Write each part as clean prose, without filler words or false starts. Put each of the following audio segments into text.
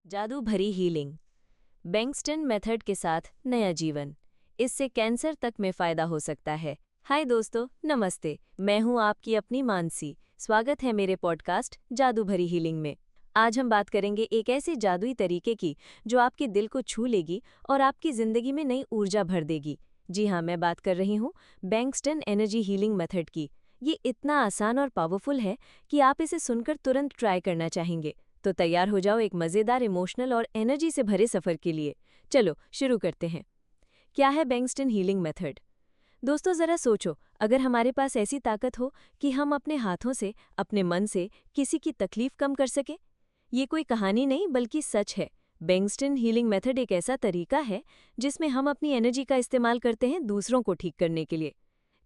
जादू भरी healing. बेंगस्टन method के साथ नया जीवन। इससे कैंसर तक में फायदा हो सकता है। हाय दोस्तों, नमस्ते। मैं हूं आपकी अपनी मानसी। स्वागत है मेरे पॉडकास्ट जादू भरी हीलिंग में। आज हम बात करेंगे एक ऐसे जादुई तरीके की जो आपके दिल को छू लेगी और आपकी जिंदगी में नई ऊर्जा भर देगी। जी हाँ, मैं बात कर रही हूँ बेंगस्टन एनर्जी हीलिंग मेथड की। ये इतना आसान और पावरफुल है कि आप इसे सुनकर तुरंत ट्राई करना चाहेंगे। तो तैयार हो जाओ एक मज़ेदार इमोशनल और एनर्जी से भरे सफ़र के लिए। चलो शुरू करते हैं। क्या है बेंगस्टन हीलिंग मेथड? दोस्तों ज़रा सोचो, अगर हमारे पास ऐसी ताकत हो कि हम अपने हाथों से, अपने मन से किसी की तकलीफ कम कर सके। ये कोई कहानी नहीं बल्कि सच है। बेंगस्टन हीलिंग मेथड एक ऐसा तरीका है जिसमें हम अपनी एनर्जी का इस्तेमाल करते हैं दूसरों को ठीक करने के लिए।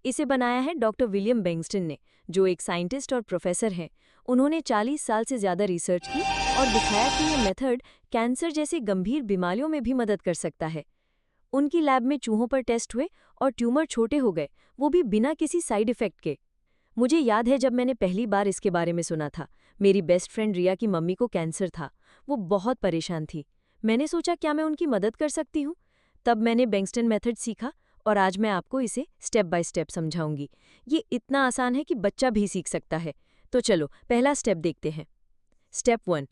इसे बनाया है डॉक्टर विलियम बेंगस्टन ने, जो एक साइंटिस्ट और प्रोफेसर हैं। उन्होंने 40 साल से ज़्यादा रिसर्च की और दिखाया कि ये मेथड कैंसर जैसी गंभीर बीमारियों में भी मदद कर सकता है। उनकी लैब में चूहों पर टेस्ट हुए और ट्यूमर छोटे हो गए, वो भी बिना किसी साइड इफ़ेक्ट के। मुझे याद है जब मैंने पहली बार इसके बारे में सुना था। मेरी बेस्ट फ्रेंड रिया की मम्मी को कैंसर था। वो बहुत परेशान थी। मैंने सोचा क्या मैं उनकी मदद कर सकती हूँ। तब मैंने बेंगस्टन मेथड सीखा और आज मैं आपको इसे स्टेप बाय स्टेप समझाऊंगी। ये इतना आसान है कि बच्चा भी सीख सकता है। तो चलो पहला स्टेप देखते हैं। स्टेप 1,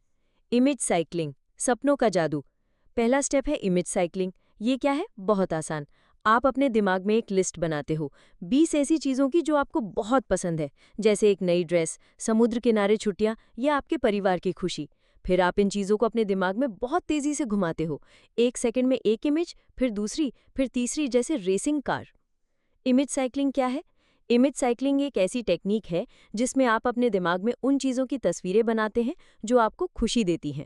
इमेज साइक्लिंग, सपनों का जादू। पहला स्टेप है इमेज साइक्लिंग। ये क्या है? बहुत आसान। आप अपने दिमाग में एक लिस्ट बनाते हो 20 ऐसी चीज़ों की जो आपको बहुत पसंद है, जैसे एक नई ड्रेस, समुद्र किनारे छुट्टियां या आपके परिवार की खुशी। फिर आप इन चीज़ों को अपने दिमाग में बहुत तेज़ी से घुमाते हो। 1 सेकंड में एक इमेज, फिर दूसरी, फिर तीसरी, जैसे रेसिंग कार। इमेज साइक्लिंग क्या है? इमेज साइक्लिंग एक ऐसी टेक्निक है जिसमें आप अपने दिमाग में उन चीज़ों की तस्वीरें बनाते हैं जो आपको खुशी देती हैं।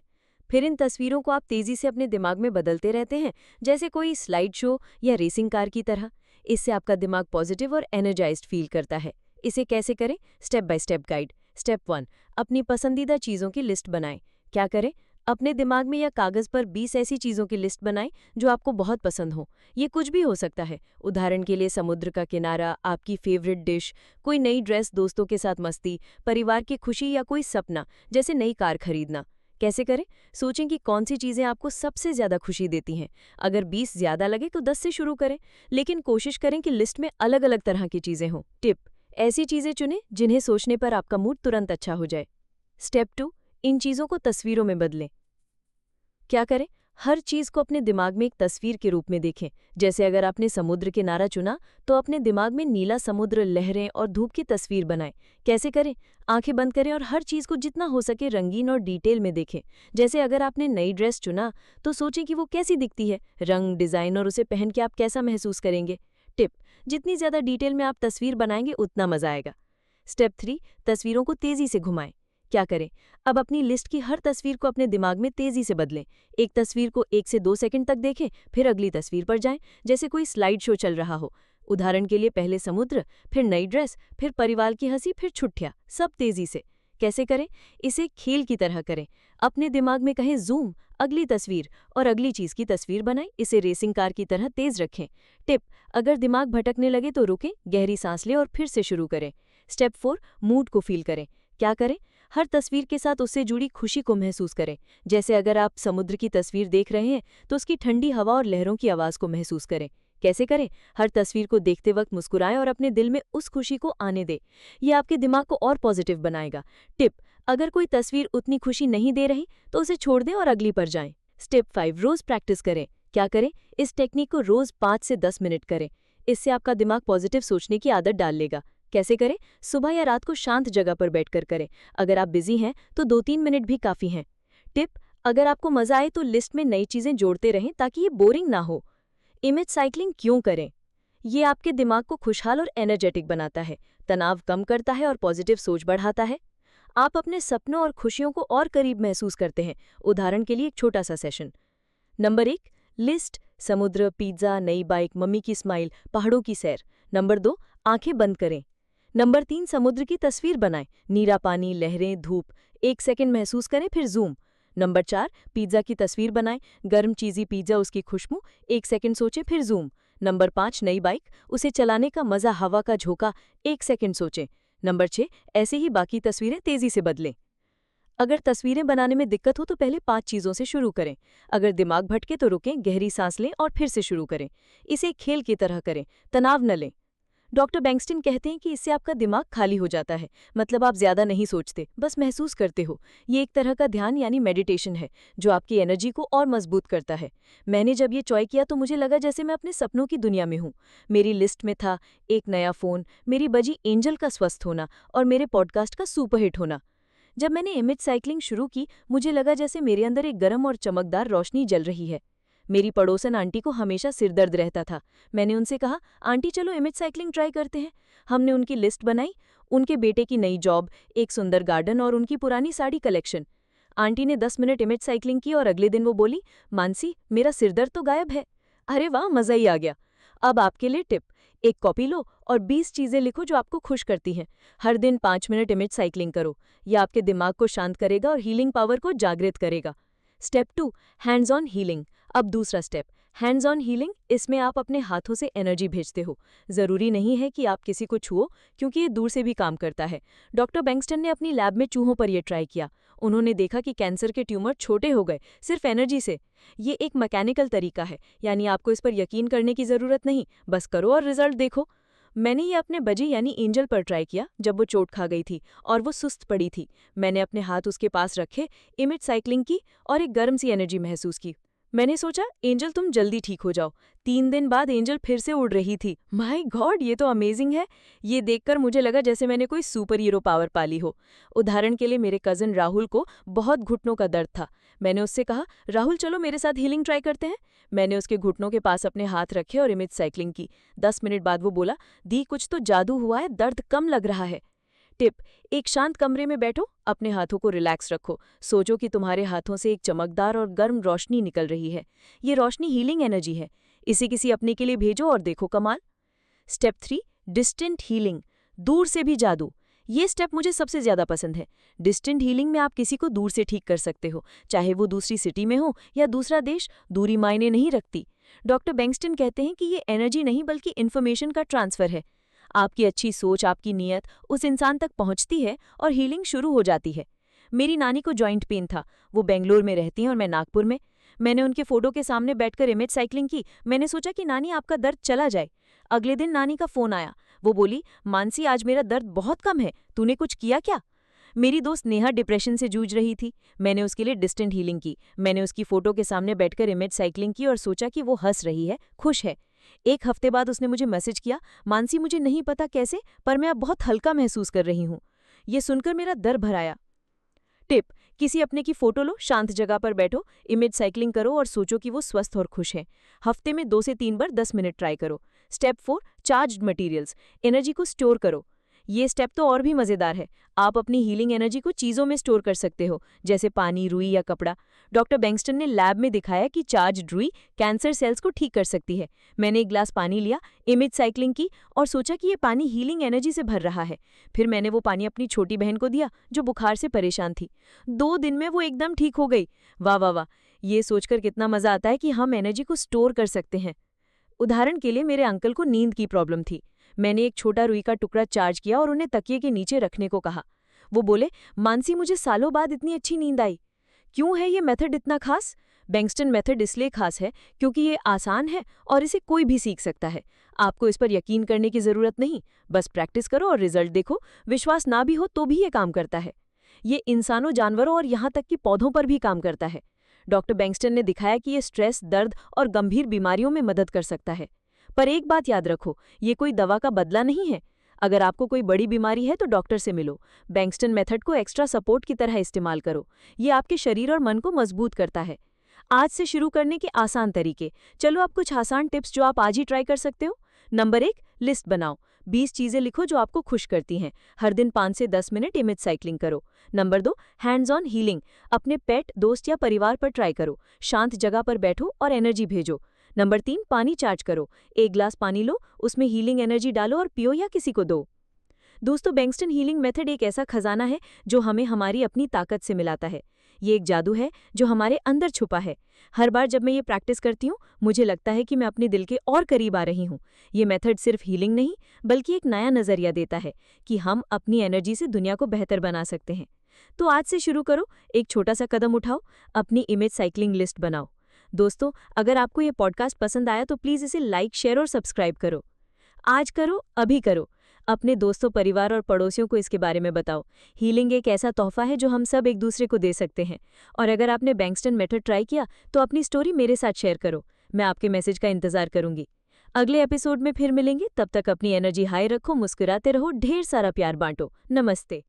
फिर इन तस्वीरों को आप तेज़ी से अपने दिमाग में बदलते रहते हैं, जैसे कोई स्लाइड शो या रेसिंग कार की तरह। इससे आपका दिमाग पॉजिटिव और एनर्जाइज्ड फील करता है। इसे कैसे करें? Step by step guide. Step 1, अपनी पसंदीदा चीज़ों की लिस्ट बनाएं। क्या करें? अपने दिमाग में या कागज़ पर 20 ऐसी चीज़ों की लिस्ट बनाएं जो आपको बहुत पसंद हो। ये कुछ भी हो सकता है। उदाहरण के लिए समुद्र का किनारा, आपकी फेवरेट डिश, कोई नई ड्रेस, दोस्तों के साथ मस्ती, परिवार की खुशी या कोई सपना, जैसे नई कार खरीदना। कैसे करें? सोचें कि कौन सी चीज़ें आपको सबसे ज़्यादा खुशी देती हैं। अगर 20 ज़्यादा लगे तो 10 से शुरू करें, लेकिन कोशिश करें कि लिस्ट में अलग-अलग तरह की चीज़ें हों। टिप: ऐसी चीज़ें चुनें जिन्हें सोचने पर आपका मूड तुरंत अच्छा हो जाए। स्टेप 2, इन चीज़ों को तस्वीरों में बदलें। क्या करें? हर चीज़ को अपने दिमाग में एक तस्वीर के रूप में देखें। जैसे अगर आपने समुद्र किनारा चुना तो अपने दिमाग में नीला समुद्र, लहरें और धूप की तस्वीर बनाएं। कैसे करें? आंखें बंद करें और हर चीज़ को जितना हो सके रंगीन और डिटेल में देखें। जैसे अगर आपने नई ड्रेस चुना तो सोचें कि वो कैसी दिखती है, रंग, डिज़ाइन और उसे पहन के आप कैसा महसूस करेंगे। टिप: जितनी ज़्यादा डिटेल में आप तस्वीर बनाएंगे उतना मज़ा आएगा। स्टेप 3, तस्वीरों को तेज़ी से घुमाएं। क्या करें? अब अपनी लिस्ट की हर तस्वीर को अपने दिमाग में तेजी से बदलें। एक तस्वीर को 1 से 2 सेकंड तक देखें, फिर अगली तस्वीर पर जाएं, जैसे कोई स्लाइड शो चल रहा हो। उदाहरण के लिए पहले समुद्र, फिर नई ड्रेस, फिर परिवार की हंसी, फिर छुट्टियां, सब तेजी से। कैसे करें? इसे खेल की तरह करें। अपने दिमाग में कहें जूम, अगली तस्वीर, और अगली चीज की तस्वीर बनाएं। इसे रेसिंग कार की तरह तेज रखें। टिप: अगर दिमाग भटकने लगे तो रुकें, गहरी सांस लें और फिर से शुरू करें। स्टेप 4, मूड को फील करें। क्या करें? हर तस्वीर के साथ उससे जुड़ी खुशी को महसूस करें। जैसे अगर आप समुद्र की तस्वीर देख रहे हैं तो उसकी ठंडी हवा और लहरों की आवाज़ को महसूस करें। कैसे करें? हर तस्वीर को देखते वक्त मुस्कुराएं और अपने दिल में उस खुशी को आने दें। ये आपके दिमाग को और पॉजिटिव बनाएगा। टिप: अगर कोई तस्वीर उतनी खुशी नहीं दे रही तो उसे छोड़ दें और अगली पर जाएं। स्टेप 5, रोज़ प्रैक्टिस करें। क्या करें? इस टेक्निक को रोज़ 5 से 10 मिनट करें। इससे आपका दिमाग पॉजिटिव सोचने की आदत डाल लेगा। कैसे करें? सुबह या रात को शांत जगह पर बैठकर करें। अगर आप बिजी हैं तो 2-3 मिनट भी काफ़ी हैं। टिप: अगर आपको मज़ा आए तो लिस्ट में नई चीज़ें जोड़ते रहें ताकि ये बोरिंग ना हो। इमेज साइक्लिंग क्यों करें? ये आपके दिमाग को खुशहाल और एनर्जेटिक बनाता है, तनाव कम करता है और पॉजिटिव सोच बढ़ाता है। आप अपने सपनों और खुशियों को और करीब महसूस करते हैं। उदाहरण के लिए एक छोटा सा सेशन। नंबर 1, लिस्ट, समुद्र, पिज्ज़ा, नई बाइक, मम्मी की स्माइल, पहाड़ों की सैर। नंबर 2, आंखें बंद करें। नंबर 3, समुद्र की तस्वीर बनाएं, नीला पानी, लहरें, धूप। 1 सेकंड महसूस करें, फिर जूम। नंबर 4, पिज्ज़ा की तस्वीर बनाएं, गर्म चीज़ी पिज्ज़ा, उसकी खुशबू। 1 सेकंड सोचें, फिर जूम। नंबर 5, नई बाइक, उसे चलाने का मज़ा, हवा का झोंका। 1 सेकंड सोचें। नंबर 6, ऐसे ही बाकी तस्वीरें तेज़ी से बदलें। अगर तस्वीरें बनाने में दिक्कत हो तो पहले 5 चीज़ों से शुरू करें। अगर दिमाग भटके तो रुकें, गहरी सांस लें और फिर से शुरू करें। इसे एक खेल की तरह करें, तनाव न लें। डॉक्टर बैंक्सटन कहते हैं कि इससे आपका दिमाग खाली हो जाता है, मतलब आप ज्यादा नहीं सोचते, बस महसूस करते हो। ये एक तरह का ध्यान यानी मेडिटेशन है, जो आपकी एनर्जी को और मजबूत करता है। मैंने जब ये ट्राई किया तो मुझे लगा जैसे मैं अपने सपनों की दुनिया में हूँ। मेरी लिस्ट में था एक नया फ़ोन, मेरी बजी एंजल का स्वस्थ होना और मेरे पॉडकास्ट का सुपरहिट होना। जब मैंने इमेज साइकिलिंग शुरू की, मुझे लगा जैसे मेरे अंदर एक गर्म और चमकदार रोशनी जल रही है। मेरी पड़ोसन आंटी को हमेशा सिरदर्द रहता था। मैंने उनसे कहा, आंटी चलो इमेज साइकिलिंग ट्राई करते हैं। हमने उनकी लिस्ट बनाई, उनके बेटे की नई जॉब, एक सुंदर गार्डन और उनकी पुरानी साड़ी कलेक्शन। आंटी ने 10 मिनट इमेज साइकिलिंग की और अगले दिन वो बोली, मानसी मेरा सिरदर्द तो गायब है। अरे वाह, मज़ा ही आ गया। अब आपके लिए टिप, एक कॉपी लो और 20 चीज़ें लिखो जो आपको खुश करती हैं। हर दिन 5 मिनट इमेज साइकिलिंग करो। यह आपके दिमाग को शांत करेगा और हीलिंग पावर को जागृत करेगा। Step 2, hands on healing. अब दूसरा स्टेप, हैंड्स ऑन हीलिंग। इसमें आप अपने हाथों से एनर्जी भेजते हो। ज़रूरी नहीं है कि आप किसी को छुओ, क्योंकि ये दूर से भी काम करता है। डॉक्टर बैंक्सटन ने अपनी लैब में चूहों पर यह ट्राई किया। उन्होंने देखा कि कैंसर के ट्यूमर छोटे हो गए, सिर्फ एनर्जी से। ये एक मैकेनिकल तरीका है, यानी आपको इस पर यकीन करने की ज़रूरत नहीं, बस करो और रिजल्ट देखो। मैंने ये अपने बजी यानी एंजल पर ट्राई किया जब वो चोट खा गई थी और वो सुस्त पड़ी थी। मैंने अपने हाथ उसके पास रखे, इमेज साइकिलिंग की और एक गर्म सी एनर्जी महसूस की। मैंने सोचा, एंजल तुम जल्दी ठीक हो जाओ। 3 दिन बाद एंजल फिर से उड़ रही थी। माय गॉड, ये तो अमेजिंग है। ये देखकर मुझे लगा जैसे मैंने कोई सुपर हीरो पावर पाली हो। उदाहरण के लिए मेरे कज़न राहुल को बहुत घुटनों का दर्द था। मैंने उससे कहा, राहुल चलो मेरे साथ हीलिंग ट्राई करते हैं। मैंने उसके घुटनों के पास अपने हाथ रखे और इमेज साइकिलिंग की। 10 मिनट बाद वो बोला, दी कुछ तो जादू हुआ है, दर्द कम लग रहा है। टिप, एक शांत कमरे में बैठो, अपने हाथों को रिलैक्स रखो। सोचो कि तुम्हारे हाथों से एक चमकदार और गर्म रोशनी निकल रही है। ये रोशनी हीलिंग एनर्जी है। इसे किसी अपने के लिए भेजो और देखो कमाल। Step 3, distant healing. दूर से भी जादू। ये स्टेप मुझे सबसे ज़्यादा पसंद है। डिस्टेंट हीलिंग में आप किसी को दूर से ठीक कर सकते हो, चाहे वो दूसरी सिटी में हो या दूसरा देश, दूरी मायने नहीं रखती। डॉक्टर बैंक्सटन कहते हैं कि ये एनर्जी नहीं बल्कि इन्फॉर्मेशन का ट्रांसफ़र है। आपकी अच्छी सोच, आपकी नीयत उस इंसान तक पहुंचती है और हीलिंग शुरू हो जाती है। मेरी नानी को जॉइंट पेन था। वो बेंगलोर में रहती हैं और मैं नागपुर में। मैंने उनके फोटो के सामने बैठकर इमेज साइकिलिंग की। मैंने सोचा कि नानी आपका दर्द चला जाए। अगले दिन नानी का फोन आया। वो बोली, मानसी आज मेरा दर्द बहुत कम है, तूने कुछ किया क्या? मेरी दोस्त नेहा डिप्रेशन से जूझ रही थी। मैंने उसके लिए डिस्टेंट हीलिंग की। मैंने उसकी फोटो के सामने बैठकर इमेज साइकिलिंग की और सोचा कि वो हंस रही है, खुश है। 1 हफ्ते बाद उसने मुझे मैसेज किया, मानसी मुझे नहीं पता कैसे, पर मैं अब बहुत हल्का महसूस कर रही हूँ। ये सुनकर मेरा दर भर आया। टिप, किसी अपने की फोटो लो, शांत जगह पर बैठो, इमेज साइकिलिंग करो और सोचो कि वो स्वस्थ और खुश हैं। हफ्ते में 2 से 3 बार 10 मिनट ट्राई करो। Step 4, charged materials. एनर्जी को स्टोर करो। ये स्टेप तो और भी मज़ेदार है। आप अपनी हीलिंग एनर्जी को चीज़ों में स्टोर कर सकते हो, जैसे पानी, रुई या कपड़ा। डॉक्टर बैंक्सटन ने लैब में दिखाया कि चार्ज्ड रुई कैंसर सेल्स को ठीक कर सकती है। मैंने एक ग्लास पानी लिया, इमेज साइकिलिंग की और सोचा कि ये पानी हीलिंग एनर्जी से भर रहा है। फिर मैंने वो पानी अपनी छोटी बहन को दिया, जो बुखार से परेशान थी। 2 दिन में वो एकदम ठीक हो गई। वाह वाह वाह! ये सोचकर कितना मज़ा आता है कि हम एनर्जी को स्टोर कर सकते हैं। उदाहरण के लिए मेरे अंकल को नींद की प्रॉब्लम थी। मैंने एक छोटा रुई का टुकड़ा चार्ज किया और उन्हें तकिए के नीचे रखने को कहा। वो बोले, मानसी मुझे सालों बाद इतनी अच्छी नींद आई। क्यों है ये मेथड इतना खास? बैंक्सटन मेथड इसलिए खास है क्योंकि ये आसान है और इसे कोई भी सीख सकता है। आपको इस पर यकीन करने की ज़रूरत नहीं, बस प्रैक्टिस करो और रिजल्ट देखो। विश्वास ना भी हो तो भी ये काम करता है। ये इंसानों, जानवरों और यहाँ तक कि पौधों पर भी काम करता है। डॉक्टर बैंक्सटन ने दिखाया कि ये स्ट्रेस, दर्द और गंभीर बीमारियों में मदद कर सकता है। पर एक बात याद रखो, ये कोई दवा का बदला नहीं है। अगर आपको कोई बड़ी बीमारी है तो डॉक्टर से मिलो। बैंक्सटन मेथड को एक्स्ट्रा सपोर्ट की तरह इस्तेमाल करो। ये आपके शरीर और मन को मजबूत करता है। आज से शुरू करने के आसान तरीके। चलो अब कुछ आसान टिप्स जो आप आज ही ट्राई कर सकते हो। नंबर 1, लिस्ट बनाओ। 20 चीज़ें लिखो जो आपको खुश करती हैं। हर दिन 5 से 10 मिनट इमेज साइकिलिंग करो। Number 2, hands on healing. अपने पेट, दोस्त या परिवार पर ट्राई करो। शांत जगह पर बैठो और एनर्जी भेजो। नंबर 3, पानी चार्ज करो। 1 ग्लास पानी लो, उसमें हीलिंग एनर्जी डालो और पियो या किसी को दो। दोस्तों, बैंक्सटन हीलिंग मेथड एक ऐसा खजाना है जो हमें हमारी अपनी ताकत से मिलाता है। ये एक जादू है जो हमारे अंदर छुपा है। हर बार जब मैं ये प्रैक्टिस करती हूँ, मुझे लगता है कि मैं अपने दिल के और करीब आ रही हूँ। ये मेथड सिर्फ हीलिंग नहीं, बल्कि एक नया नज़रिया देता है कि हम अपनी एनर्जी से दुनिया को बेहतर बना सकते हैं। तो आज से शुरू करो, एक छोटा सा कदम उठाओ, अपनी इमेज साइकिलिंग लिस्ट बनाओ। दोस्तों, अगर आपको ये पॉडकास्ट पसंद आया तो प्लीज़ इसे लाइक, शेयर और सब्सक्राइब करो। आज करो, अभी करो। अपने दोस्तों, परिवार और पड़ोसियों को इसके बारे में बताओ। हीलिंग एक ऐसा तोहफा है जो हम सब एक दूसरे को दे सकते हैं। और अगर आपने बैंक्सटन मेथड ट्राई किया तो अपनी स्टोरी मेरे साथ शेयर करो। मैं आपके मैसेज का इंतजार करूंगी। अगले एपिसोड में फिर मिलेंगे, तब तक अपनी एनर्जी हाई रखो, मुस्कुराते रहो, ढेर सारा प्यार बांटो। नमस्ते।